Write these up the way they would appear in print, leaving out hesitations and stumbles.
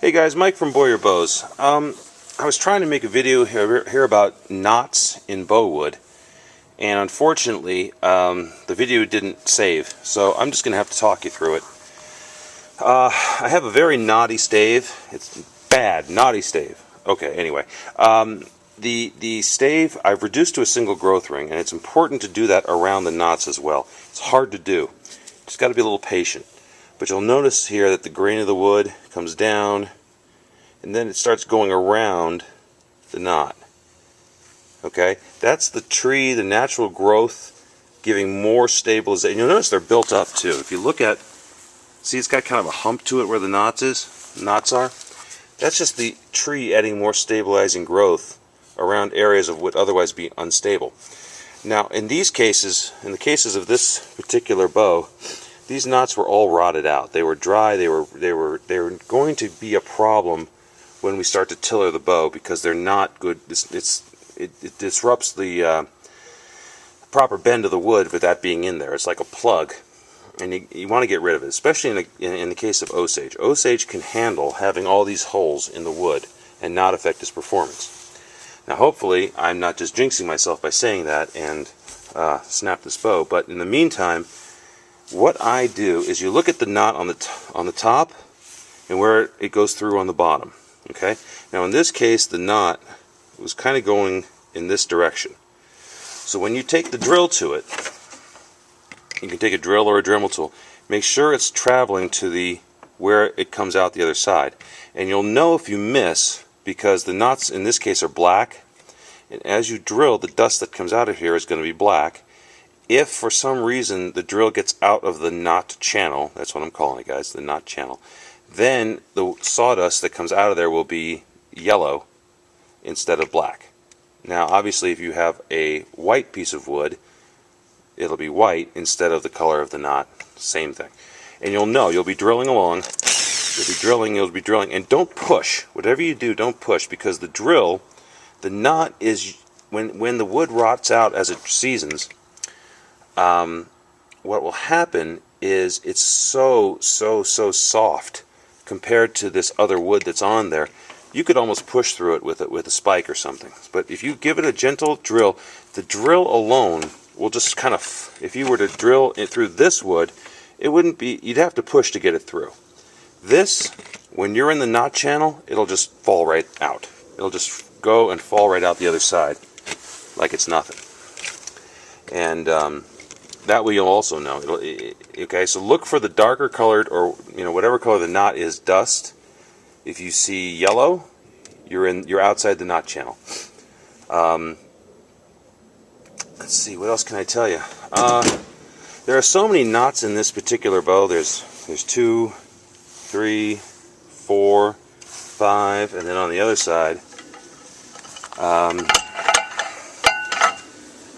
Hey guys, Mike from Boyer Bows. I was trying to make a video here about knots in bow wood, and unfortunately the video didn't save, so I'm just going to have to talk you through it. I have a very knotty stave. It's bad, knotty stave. Okay, anyway. The stave I've reduced to a single growth ring, and it's important to do that around the knots as well. It's hard to do. Just got to be a little patient. But you'll notice here that the grain of the wood comes down, and then it starts going around the knot. Okay? That's the tree, the natural growth, giving more stabilization. You'll notice they're built up too. If you look at, see it's got kind of a hump to it where the knots are. That's just the tree adding more stabilizing growth around areas of would otherwise be unstable. Now, in these cases, in the cases of this particular bow, these knots were all rotted out. They were dry. They were going to be a problem when we start to tiller the bow because they're not good. It disrupts the proper bend of the wood with that being in there. It's like a plug, and you want to get rid of it, especially in the case of Osage. Osage can handle having all these holes in the wood and not affect its performance. Now, hopefully, I'm not just jinxing myself by saying that and snap this bow, but in the meantime, what I do is you look at the knot on the top and where it goes through on the bottom. Okay. Now in this case, the knot was kind of going in this direction. So when you take the drill to it, you can take a drill or a Dremel tool. Make sure it's traveling to where it comes out the other side, and you'll know if you miss because the knots in this case are black, and as you drill, the dust that comes out of here is going to be black. If for some reason the drill gets out of the knot channel, that's what I'm calling it, guys, the knot channel, then the sawdust that comes out of there will be yellow instead of black. Now, obviously, if you have a white piece of wood, it'll be white instead of the color of the knot. Same thing. And you'll know, you'll be drilling along, you'll be drilling, and don't push. Whatever you do, don't push, because the knot is, when the wood rots out as it seasons, what will happen is it's so soft compared to this other wood that's on there. You could almost push through it with a spike or something. But if you give it a gentle drill, the drill alone will just kind of, if you were to drill it through this wood, it wouldn't be, you'd have to push to get it through. This, when you're in the knot channel, it'll just fall right out. It'll just go and fall right out the other side like it's nothing. And that way you'll also know. Okay, so look for the darker colored, or whatever color the knot is, dust. If you see yellow, you're outside the knot channel. Let's see, what else can I tell you? There are so many knots in this particular bow. There's 2, 3, 4, 5, and then on the other side,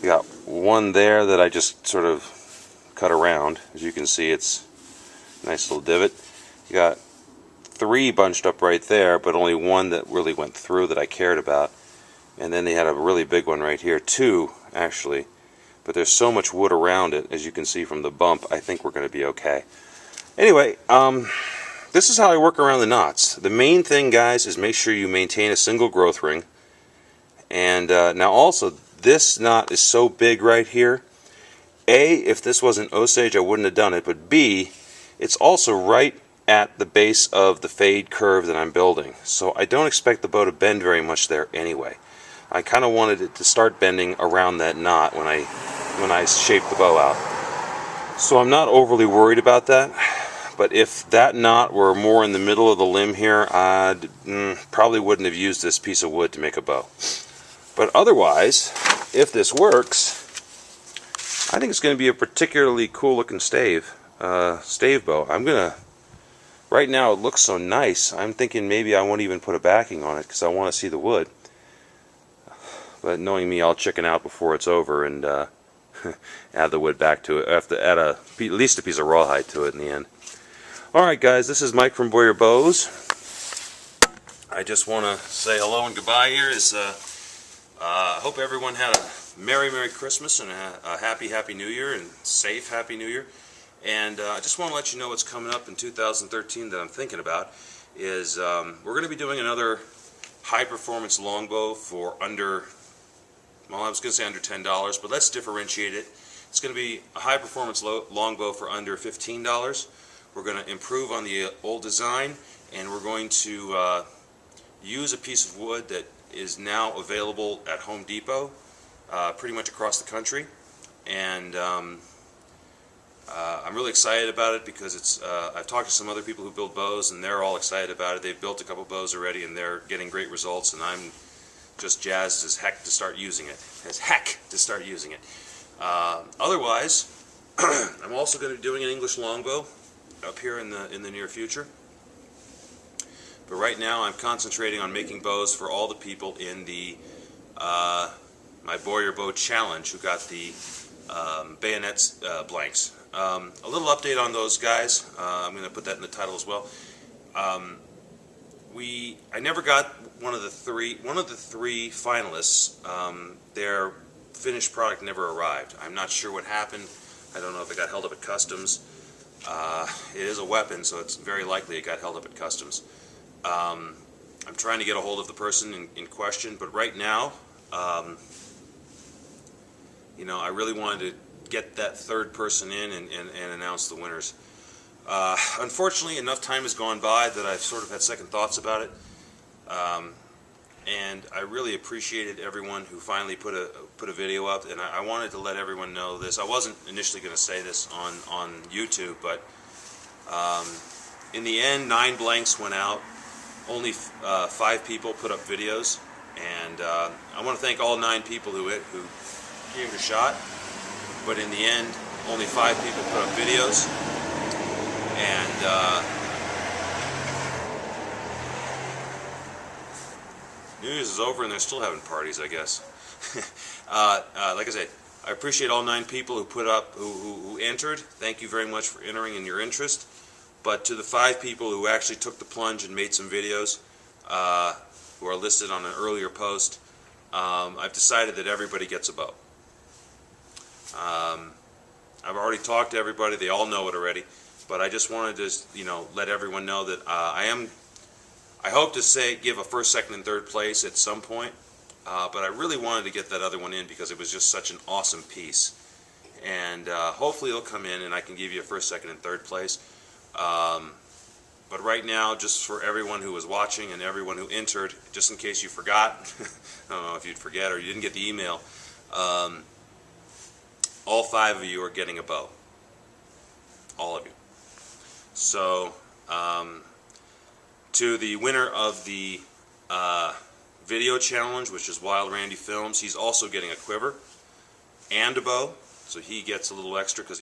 we got one there that I just sort of cut around. As you can see, it's a nice little divot. You got 3 bunched up right there, but only one that really went through that I cared about. And then they had a really big one right here, 2 actually. But there's so much wood around it, as you can see from the bump, I think we're going to be okay. Anyway, this is how I work around the knots. The main thing, guys, is make sure you maintain a single growth ring. And now also, this knot is so big right here. A, if this wasn't Osage, I wouldn't have done it. But B, it's also right at the base of the fade curve that I'm building. So I don't expect the bow to bend very much there anyway. I kind of wanted it to start bending around that knot when I shaped the bow out. So I'm not overly worried about that. But if that knot were more in the middle of the limb here, I probably wouldn't have used this piece of wood to make a bow. But otherwise, if this works, I think it's going to be a particularly cool looking stave bow. Right now it looks so nice, I'm thinking maybe I won't even put a backing on it because I want to see the wood. But knowing me, I'll chicken out before it's over and add the wood back to it. I have to add at least a piece of rawhide to it in the end. Alright guys, this is Mike from Boyer Bows. I just want to say hello and goodbye here. I hope everyone had a Merry Christmas and a Happy New Year, and safe Happy New Year. And I just want to let you know what's coming up in 2013 that I'm thinking about. is we're going to be doing another high-performance longbow for under, well, I was going to say under $10, but let's differentiate it. It's going to be a high-performance longbow for under $15. We're going to improve on the old design, and we're going to use a piece of wood that is now available at Home Depot pretty much across the country. And I'm really excited about it because it's. I've talked to some other people who build bows, and they're all excited about it. They've built a couple bows already, and they're getting great results. And I'm just jazzed as heck to start using it. Otherwise, I'm also going to be doing an English longbow up here in the near future. But right now, I'm concentrating on making bows for all the people in the my Boyer Bow Challenge who got the bayonets blanks. A little update on those guys. I'm going to put that in the title as well. I never got one of the three finalists. Their finished product never arrived. I'm not sure what happened. I don't know if it got held up at customs. It is a weapon, so it's very likely it got held up at customs. I'm trying to get a hold of the person in question, but right now, you know, I really wanted to get that third person in and announce the winners. Unfortunately, enough time has gone by that I've sort of had second thoughts about it, and I really appreciated everyone who finally put a video up, and I wanted to let everyone know this. I wasn't initially going to say this on YouTube, but in the end, 9 blanks went out. Only 5 people put up videos, and I want to thank all 9 people who gave it a shot. But in the end, only 5 people put up videos, and New Year's is over, and they're still having parties, I guess. Like I said, I appreciate all 9 people who put up, who entered. Thank you very much for entering and your interest. But to the 5 people who actually took the plunge and made some videos, who are listed on an earlier post, I've decided that everybody gets a bow. I've already talked to everybody; they all know it already. But I just wanted to, you know, let everyone know that I hope to give a first, second, and third place at some point. But I really wanted to get that other one in because it was just such an awesome piece. And hopefully it'll come in, and I can give you a first, second, and third place. But right now, just for everyone who was watching and everyone who entered, just in case you forgot, I don't know if you'd forget or you didn't get the email, all 5 of you are getting a bow. All of you. So, to the winner of the video challenge, which is Wild Randy Films, he's also getting a quiver and a bow, so he gets a little extra because